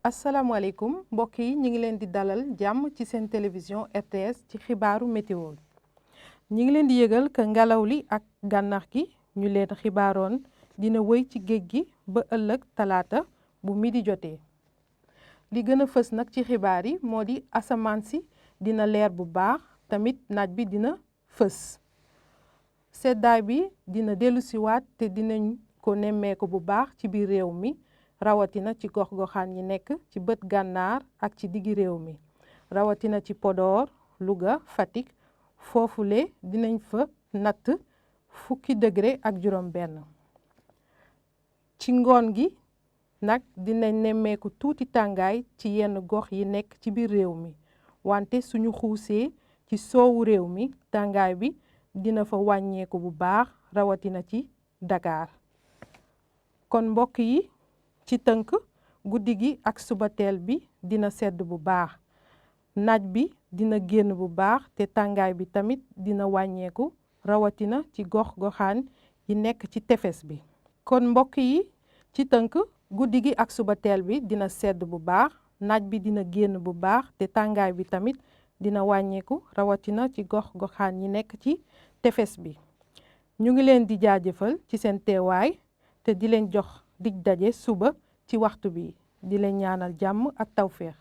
asalaamaaleykum mbokk yi ñu ngi leen di dalal jàmm ci seen télévision RTS ci xibaaru météo ñu ngi leen di yëgal que ngelaw li ak gànnax gi ñu leen xibaaroon dina wëy ci géej gi ba ëllëg talaata bu midi jotee. li gën a fës nag ci xibaar yi moo di asamaan si dina leer bu baax tamit naaj bi dina fës. seddaay bi dina dellusiwaat te dinañ ko nemmeeku bu baax ci biir réew mi. rawatina ci gox-goxaan yi nekk ci bët gànnaar ak ci diggi réew mi rawatina ci Podor Louga Fatick foofule dinañ fa natt fukki degré ak juróom-benn. ci ngoon gi nag dinañ nemmeeku tuuti tàngaay ci yenn gox yi nekk ci biir réew mi wante suñu xuusee ci soowu réew mi tàngaay bi dina fa wàññeeku bu baax rawatina ci Dakar. kon mbokk yi. ci tënk guddi gi ak subateel bi dina sedd bu baax naaj bi dina génn bu baax te tàngaay bi tamit dina wàññeeku rawatina ci gox-goxaan yi nekk ci tefes bi. kon mbokk yi ci tënk guddi gi ak subateel bi dina sedd bu baax naaj bi dina génn bu baax te tàngaay bi tamit dina wàññeeku rawatina ci gox-goxaan yi nekk ci tefes bi. ñu ngi leen di jaajëfal ci seen teewaay te di leen jox dig daje suba ci waxtu bi di leen ñaanal jàmm ak tawféex.